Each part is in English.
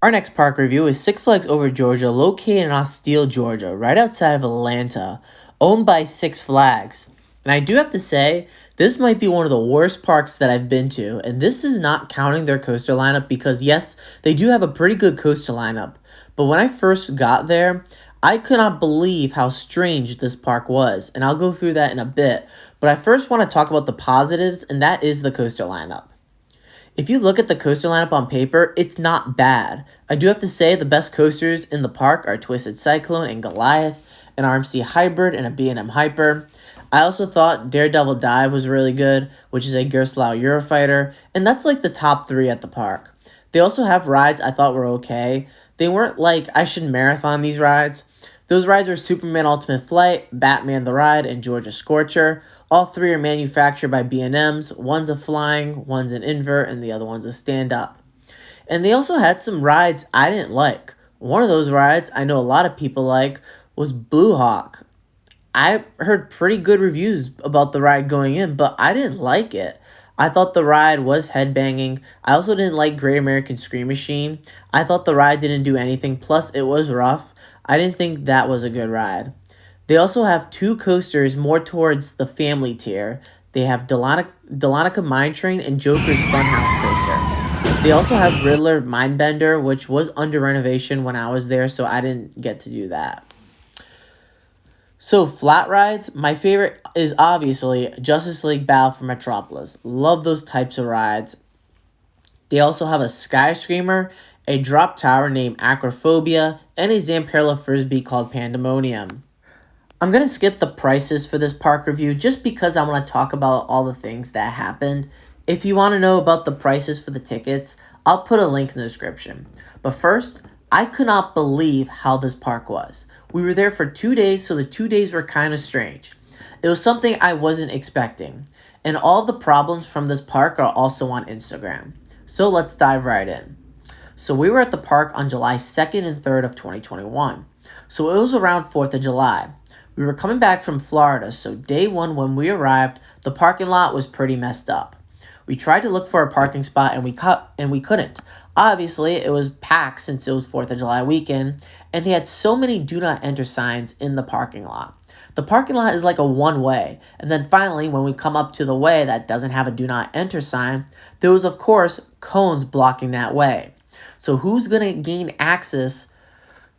Our next park review is Six Flags Over Georgia, located in Austell, Georgia, right outside of Atlanta, owned by Six Flags. And I do have to say, this might be one of the worst parks that I've been to, and this is not counting their coaster lineup because, yes, they do have a pretty good coaster lineup. But when I first got there, I could not believe how strange this park was, and I'll go through that in a bit. But I first want to talk about the positives, and that is the coaster lineup. If you look at the coaster lineup on paper, it's not bad. I do have to say the best coasters in the park are Twisted Cyclone and Goliath, an RMC Hybrid, and a B&M Hyper. I also thought Daredevil Dive was really good, which is a Gerstlauer Eurofighter, and that's like the top 3 at the park. They also have rides I thought were okay. They weren't like I should marathon these rides. Those rides are Superman Ultimate Flight, Batman the Ride, and Georgia Scorcher. All 3 are manufactured by B&Ms. One's a flying, one's an invert, and the other one's a stand-up. And they also had some rides I didn't like. One of those rides I know a lot of people like was Blue Hawk. I heard pretty good reviews about the ride going in, but I didn't like it. I thought the ride was headbanging. I also didn't like Great American Scream Machine. I thought the ride didn't do anything, plus it was rough. I didn't think that was a good ride. They also have 2 coasters more towards the family tier. They have Delonica Mine Train and Joker's Funhouse coaster. They also have Riddler Mindbender, which was under renovation when I was there, so I didn't get to do that. So, flat rides, my favorite is obviously Justice League Battle for Metropolis. Love those types of rides. They also have a Sky Screamer, a drop tower named Acrophobia, and a Zamperla Frisbee called Pandemonium. I'm going to skip the prices for this park review just because I want to talk about all the things that happened. If you want to know about the prices for the tickets, I'll put a link in the description. But first, I could not believe how this park was. We were there for 2 days, so the 2 days were kind of strange. It was something I wasn't expecting. And all the problems from this park are also on Instagram. So let's dive right in. So we were at the park on July 2nd and 3rd of 2021. So it was around 4th of July. We were coming back from Florida, so day 1 when we arrived, the parking lot was pretty messed up. We tried to look for a parking spot and we couldn't. Obviously, it was packed since it was 4th of July weekend, and they had so many do not enter signs in the parking lot. The parking lot is like a one-way, and then finally, when we come up to the way that doesn't have a do not enter sign, there was, of course, cones blocking that way. So who's going to gain access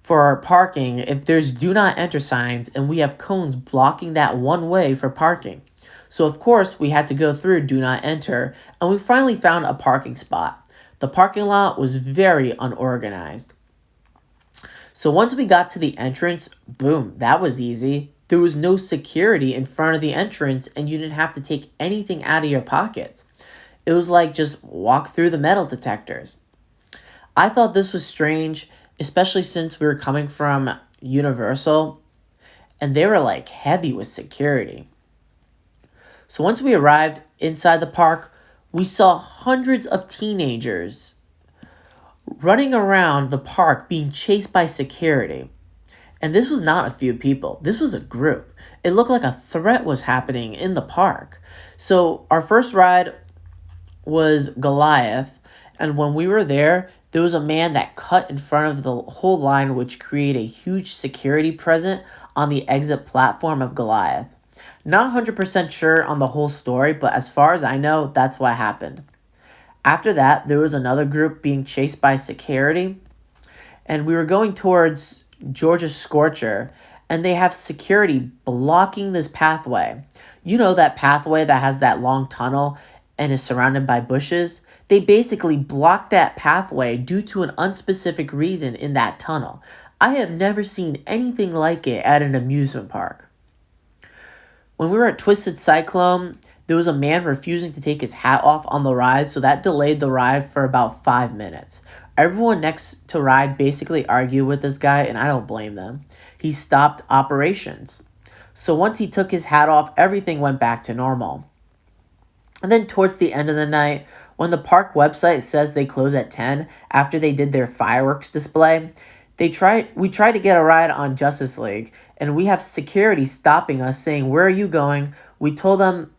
for our parking if there's do not enter signs and we have cones blocking that one way for parking? So of course we had to go through do not enter, and we finally found a parking spot. The parking lot was very unorganized. So once we got to the entrance, boom, that was easy. There was no security in front of the entrance and you didn't have to take anything out of your pockets. It was like just walk through the metal detectors. I thought this was strange, especially since we were coming from Universal and they were like heavy with security. So once we arrived inside the park, we saw hundreds of teenagers running around the park being chased by security. And this was not a few people. This was a group. It looked like a threat was happening in the park. So our first ride was Goliath. And when we were there was a man that cut in front of the whole line, which created a huge security present on the exit platform of Goliath. Not 100% sure on the whole story, but as far as I know, that's what happened. After that, there was another group being chased by security, and we were going towards Georgia Scorcher, and they have security blocking this pathway. You know that pathway that has that long tunnel and is surrounded by bushes? They basically blocked that pathway due to an unspecific reason in that tunnel. I have never seen anything like it at an amusement park. When we were at Twisted Cyclone, there was a man refusing to take his hat off on the ride, so that delayed the ride for about 5 minutes. Everyone next to ride basically argued with this guy, and I don't blame them. He stopped operations. So once he took his hat off, everything went back to normal. And then towards the end of the night, when the park website says they close at 10 after they did their fireworks display, we tried to get a ride on Justice League, and we have security stopping us saying, "Where are you going?" We told them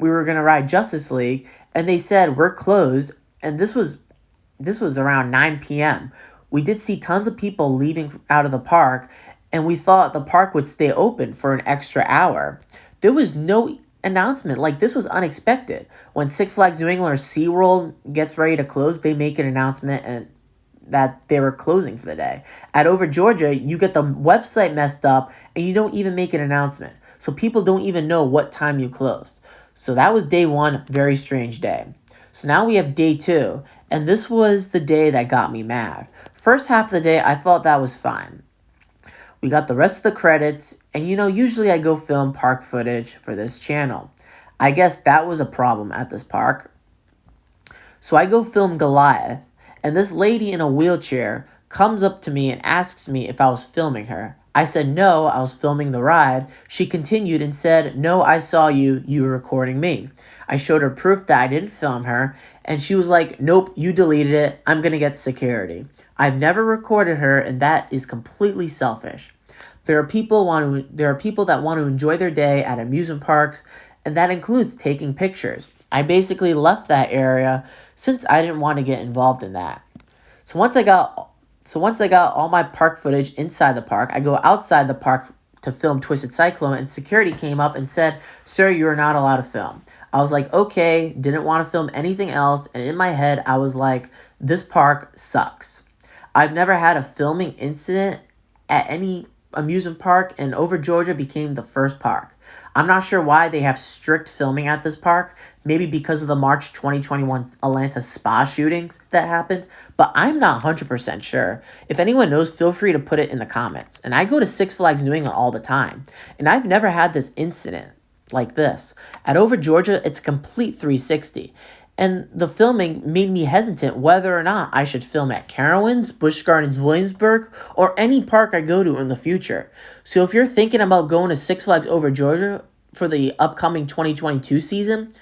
we were going to ride Justice League, and they said, "We're closed." And this was around 9 p.m. we did see tons of people leaving out of the park, and we thought the park would stay open for an extra hour. There was no announcement. Like, this was unexpected. When Six Flags New England or SeaWorld gets ready to close, they make an announcement and that they were closing for the day. At Over Georgia, you get the website messed up and you don't even make an announcement. So people don't even know what time you closed. So that was day one, very strange day. So now we have day two, and this was the day that got me mad. First half of the day, I thought that was fine. We got the rest of the credits, and usually I go film park footage for this channel. I guess that was a problem at this park. So I go film Goliath, and this lady in a wheelchair comes up to me and asks me if I was filming her. I said no, I was filming the ride. She continued and said, no, I saw you were recording me. I showed her proof that I didn't film her, and she was like, nope, you deleted it, I'm gonna get security. I've never recorded her, and that is completely selfish. There are people that want to enjoy their day at amusement parks, and that includes taking pictures. I basically left that area since I didn't want to get involved in that. So once I got all my park footage inside the park, I go outside the park to film Twisted Cyclone, and security came up and said, sir, you are not allowed to film. I was like, okay, didn't want to film anything else, and in my head, I was like, this park sucks. I've never had a filming incident at any amusement park, and Over Georgia became the first park. I'm not sure why they have strict filming at this park, maybe because of the March 2021 Atlanta spa shootings that happened, but I'm not 100% sure. If anyone knows, feel free to put it in the comments. And I go to Six Flags New England all the time, and I've never had this incident like this. At Over Georgia, it's a complete 360. And the filming made me hesitant whether or not I should film at Carowinds, Busch Gardens, Williamsburg, or any park I go to in the future. So if you're thinking about going to Six Flags Over Georgia for the upcoming 2022 season,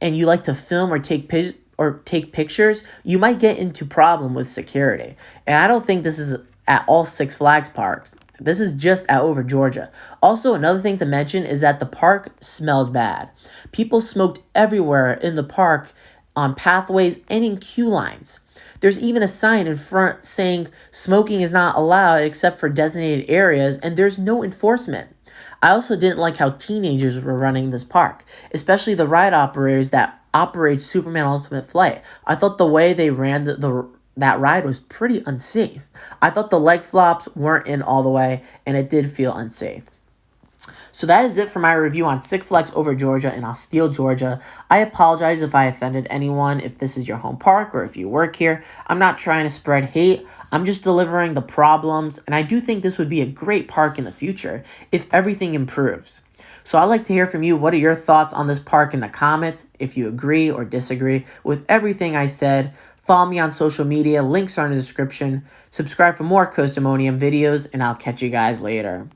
and you like to film or take pictures, you might get into problem with security. And I don't think this is at all Six Flags parks. This is just at Over Georgia. Also, another thing to mention is that the park smelled bad. People smoked everywhere in the park, on pathways, and in queue lines. There's even a sign in front saying smoking is not allowed except for designated areas, and there's no enforcement. I also didn't like how teenagers were running this park, especially the ride operators that operate Superman Ultimate Flight. I thought the way they ran that ride was pretty unsafe. I thought the leg flops weren't in all the way, and it did feel unsafe. So that is it for my review on Six Flags Over Georgia in Austell, Georgia. I apologize if I offended anyone, if this is your home park or if you work here. I'm not trying to spread hate. I'm just delivering the problems, and I do think this would be a great park in the future if everything improves. So I'd like to hear from you. What are your thoughts on this park in the comments? If you agree or disagree with everything I said, follow me on social media. Links are in the description. Subscribe for more Customonium videos, and I'll catch you guys later.